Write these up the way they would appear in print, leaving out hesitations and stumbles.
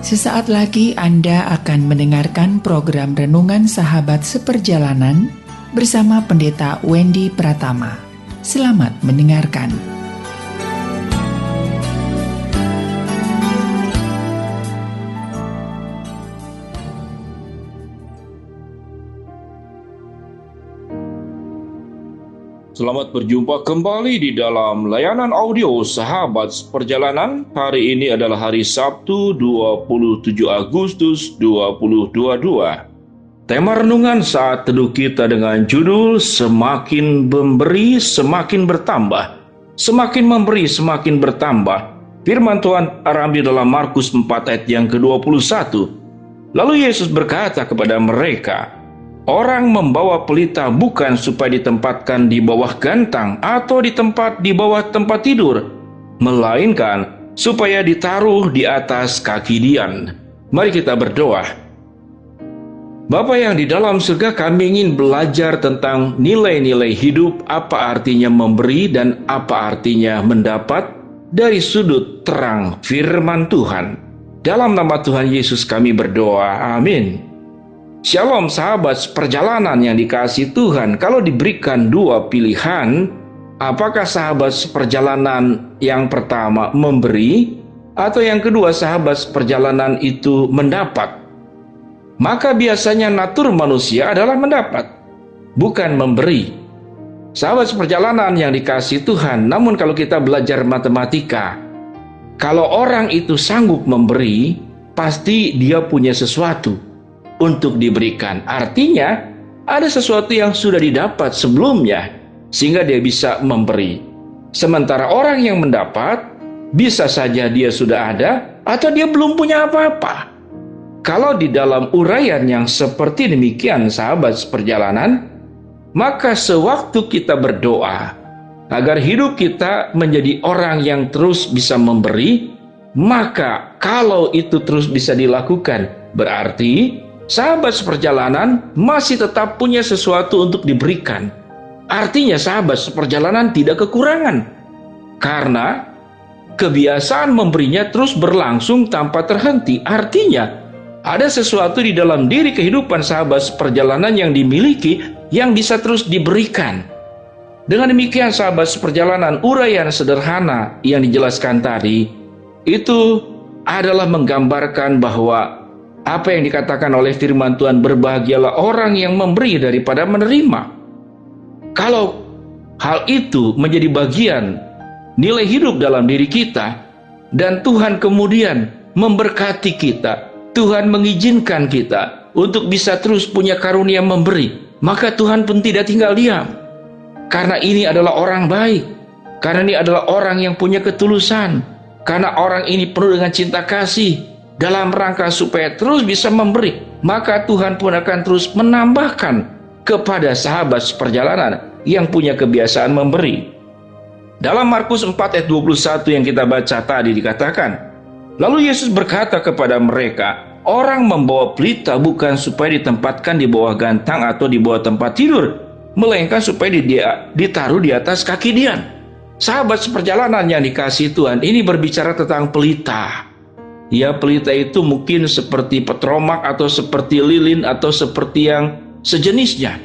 Sesaat lagi Anda akan mendengarkan program Renungan Sahabat Seperjalanan bersama Pendeta Wendy Pratama. Selamat mendengarkan. Selamat berjumpa kembali di dalam layanan audio Sahabat Seperjalanan. Hari ini adalah hari Sabtu 27 Agustus 2022. Tema renungan saat teduh kita dengan judul Semakin memberi semakin bertambah. Semakin memberi semakin bertambah. Firman Tuhan terambil dalam Markus 4 ayat yang ke-21. Lalu Yesus berkata kepada mereka, orang membawa pelita bukan supaya ditempatkan di bawah gantang atau di bawah tempat tidur, melainkan supaya ditaruh di atas kaki dian. Mari kita berdoa. Bapa yang di dalam surga, kami ingin belajar tentang nilai-nilai hidup, apa artinya memberi dan apa artinya mendapat dari sudut terang firman Tuhan. Dalam nama Tuhan Yesus kami berdoa, amin. Shalom sahabat seperjalanan yang dikasihi Tuhan. Kalau diberikan dua pilihan, apakah sahabat seperjalanan yang pertama memberi atau yang kedua sahabat seperjalanan itu mendapat? Maka biasanya natur manusia adalah mendapat, bukan memberi. Sahabat seperjalanan yang dikasihi Tuhan, namun kalau kita belajar matematika, kalau orang itu sanggup memberi, pasti dia punya sesuatu untuk diberikan. Artinya ada sesuatu yang sudah didapat sebelumnya sehingga dia bisa memberi. Sementara orang yang mendapat bisa saja dia sudah ada atau dia belum punya apa-apa. Kalau di dalam uraian yang seperti demikian sahabat seperjalanan, maka sewaktu kita berdoa agar hidup kita menjadi orang yang terus bisa memberi, maka kalau itu terus bisa dilakukan, berarti sahabat seperjalanan masih tetap punya sesuatu untuk diberikan. Artinya sahabat seperjalanan tidak kekurangan, karena kebiasaan memberinya terus berlangsung tanpa terhenti. Artinya ada sesuatu di dalam diri kehidupan sahabat seperjalanan yang dimiliki yang bisa terus diberikan. Dengan demikian sahabat seperjalanan, uraian sederhana yang dijelaskan tadi itu adalah menggambarkan bahwa apa yang dikatakan oleh firman Tuhan, berbahagialah orang yang memberi daripada menerima. Kalau hal itu menjadi bagian nilai hidup dalam diri kita, dan Tuhan kemudian memberkati kita, Tuhan mengizinkan kita untuk bisa terus punya karunia memberi, maka Tuhan pun tidak tinggal diam. Karena ini adalah orang baik, karena ini adalah orang yang punya ketulusan, karena orang ini penuh dengan cinta kasih, dalam rangka supaya terus bisa memberi, maka Tuhan pun akan terus menambahkan kepada sahabat seperjalanan yang punya kebiasaan memberi. Dalam Markus 4 ayat 21 yang kita baca tadi dikatakan, lalu Yesus berkata kepada mereka, orang membawa pelita bukan supaya ditempatkan di bawah gantang atau di bawah tempat tidur, melainkan supaya ditaruh di atas kaki dian. Sahabat seperjalanan yang dikasihi Tuhan, ini berbicara tentang pelita. Ya, pelita itu mungkin seperti petromak atau seperti lilin atau seperti yang sejenisnya.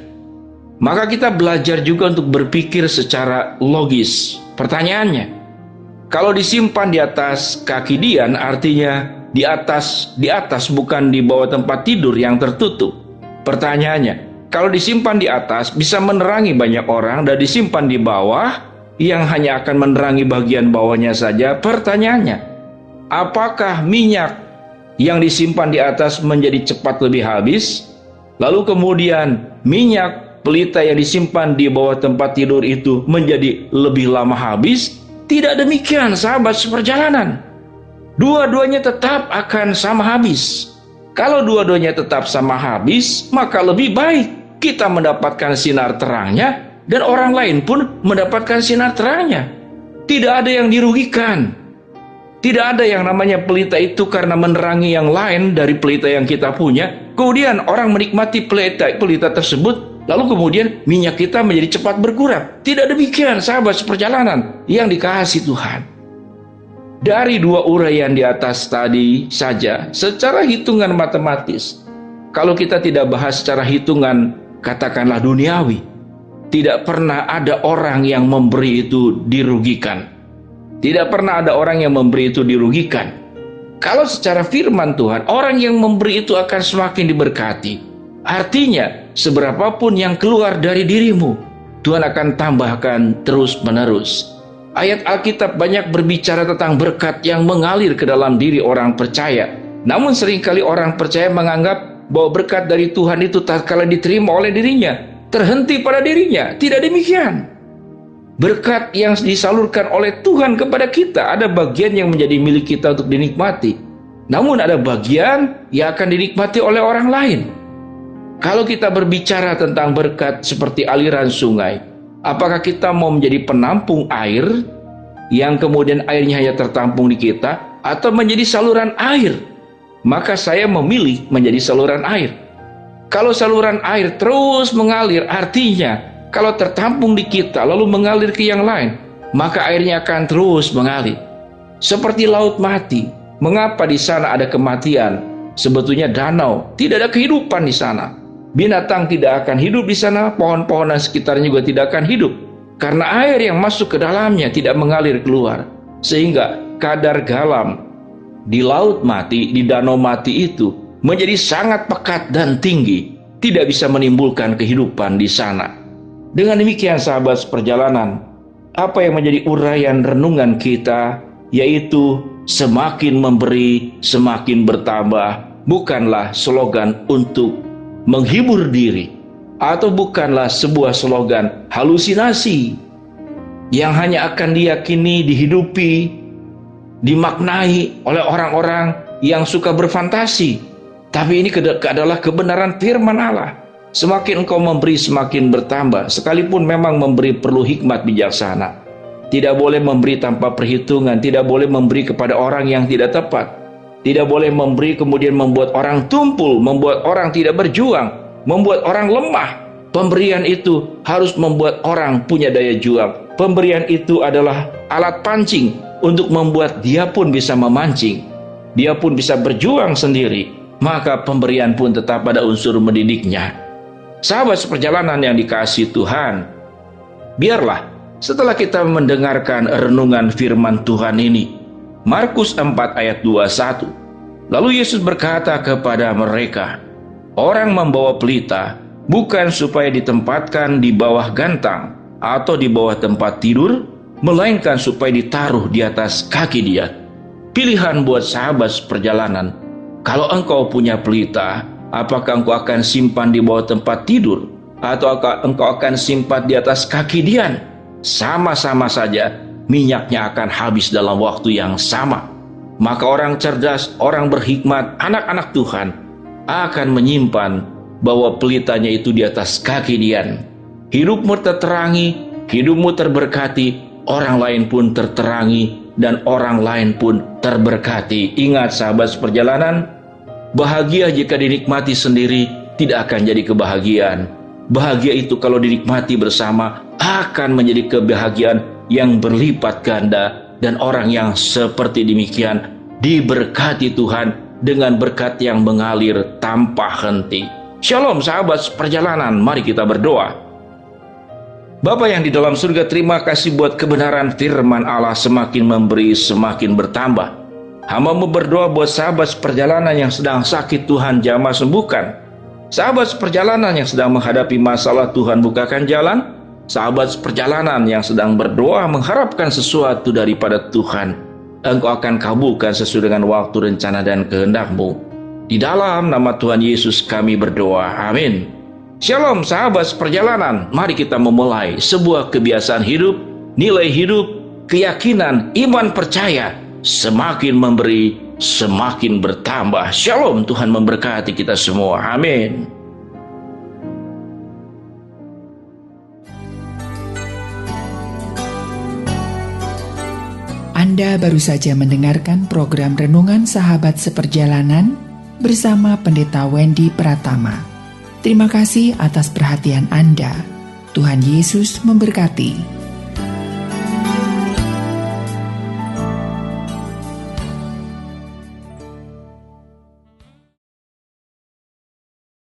Maka kita belajar juga untuk berpikir secara logis. Pertanyaannya, kalau disimpan di atas kaki dian, artinya di atas bukan di bawah tempat tidur yang tertutup. Pertanyaannya, kalau disimpan di atas bisa menerangi banyak orang, dan disimpan di bawah yang hanya akan menerangi bagian bawahnya saja. Pertanyaannya, apakah minyak yang disimpan di atas menjadi cepat lebih habis? Lalu kemudian minyak pelita yang disimpan di bawah tempat tidur itu menjadi lebih lama habis? Tidak demikian sahabat seperjalanan. Dua-duanya tetap akan sama habis. Kalau dua-duanya tetap sama habis, maka lebih baik kita mendapatkan sinar terangnya dan orang lain pun mendapatkan sinar terangnya. Tidak ada yang dirugikan. Tidak ada yang namanya pelita itu karena menerangi yang lain dari pelita yang kita punya, kemudian orang menikmati pelita tersebut, lalu kemudian minyak kita menjadi cepat berkurang. Tidak demikian sahabat seperjalanan yang dikasihi Tuhan. Dari dua uraian di atas tadi saja, secara hitungan matematis, kalau kita tidak bahas secara hitungan, katakanlah duniawi, tidak pernah ada orang yang memberi itu dirugikan. Tidak pernah ada orang yang memberi itu dirugikan. Kalau secara firman Tuhan, orang yang memberi itu akan semakin diberkati. Artinya, seberapapun yang keluar dari dirimu, Tuhan akan tambahkan terus-menerus. Ayat Alkitab banyak berbicara tentang berkat yang mengalir ke dalam diri orang percaya. Namun seringkali orang percaya menganggap bahwa berkat dari Tuhan itu tatkala diterima oleh dirinya, terhenti pada dirinya. Tidak demikian. Berkat yang disalurkan oleh Tuhan kepada kita, ada bagian yang menjadi milik kita untuk dinikmati. Namun ada bagian yang akan dinikmati oleh orang lain. Kalau kita berbicara tentang berkat seperti aliran sungai, apakah kita mau menjadi penampung air yang kemudian airnya hanya tertampung di kita, atau menjadi saluran air? Maka saya memilih menjadi saluran air. Kalau saluran air terus mengalir, artinya kalau tertampung di kita lalu mengalir ke yang lain, maka airnya akan terus mengalir. Seperti laut mati, mengapa di sana ada kematian? Sebetulnya danau, tidak ada kehidupan di sana. Binatang tidak akan hidup di sana, pohon-pohonan sekitarnya juga tidak akan hidup. Karena air yang masuk ke dalamnya tidak mengalir keluar. Sehingga kadar garam di laut mati, di danau mati itu menjadi sangat pekat dan tinggi. Tidak bisa menimbulkan kehidupan di sana. Dengan demikian sahabat seperjalanan, apa yang menjadi uraian renungan kita, yaitu semakin memberi, semakin bertambah, bukanlah slogan untuk menghibur diri, atau bukanlah sebuah slogan halusinasi yang hanya akan diyakini, dihidupi, dimaknai oleh orang-orang yang suka berfantasi. Tapi ini adalah kebenaran firman Allah. Semakin engkau memberi, semakin bertambah. Sekalipun memang memberi perlu hikmat bijaksana. Tidak boleh memberi tanpa perhitungan. Tidak boleh memberi kepada orang yang tidak tepat. Tidak boleh memberi kemudian membuat orang tumpul, membuat orang tidak berjuang, membuat orang lemah. Pemberian itu harus membuat orang punya daya juang. Pemberian itu adalah alat pancing untuk membuat dia pun bisa memancing. Dia pun bisa berjuang sendiri. Maka pemberian pun tetap ada unsur mendidiknya. Sahabat seperjalanan yang dikasihi Tuhan, biarlah setelah kita mendengarkan renungan firman Tuhan ini, Markus 4 ayat 21, lalu Yesus berkata kepada mereka, orang membawa pelita bukan supaya ditempatkan di bawah gantang atau di bawah tempat tidur, melainkan supaya ditaruh di atas kaki dia. Pilihan buat sahabat seperjalanan, kalau engkau punya pelita, apakah engkau akan simpan di bawah tempat tidur, atau engkau akan simpan di atas kaki Dian? Sama-sama saja, minyaknya akan habis dalam waktu yang sama. Maka orang cerdas, orang berhikmat, anak-anak Tuhan akan menyimpan bahwa pelitanya itu di atas kaki Dian. Hidupmu terterangi, hidupmu terberkati, orang lain pun terterangi, dan orang lain pun terberkati. Ingat sahabat seperjalanan, bahagia jika dinikmati sendiri tidak akan jadi kebahagiaan. Bahagia itu kalau dinikmati bersama akan menjadi kebahagiaan yang berlipat ganda. Dan orang yang seperti demikian diberkati Tuhan dengan berkat yang mengalir tanpa henti. Shalom sahabat seperjalanan, mari kita berdoa. Bapa yang di dalam surga, terima kasih buat kebenaran firman Allah, semakin memberi semakin bertambah. Hamba-Mu berdoa buat sahabat seperjalanan yang sedang sakit, Tuhan jamah sembuhkan. Sahabat seperjalanan yang sedang menghadapi masalah, Tuhan bukakan jalan. Sahabat seperjalanan yang sedang berdoa mengharapkan sesuatu daripada Tuhan, Engkau akan kabulkan sesuai dengan waktu, rencana, dan kehendak-Mu. Di dalam nama Tuhan Yesus kami berdoa, amin. Shalom sahabat seperjalanan, mari kita memulai sebuah kebiasaan hidup, nilai hidup, keyakinan, iman percaya. Semakin memberi, semakin bertambah. Shalom, Tuhan memberkati kita semua. Amin. Anda baru saja mendengarkan program Renungan Sahabat Seperjalanan bersama Pendeta Wendy Pratama. Terima kasih atas perhatian Anda. Tuhan Yesus memberkati.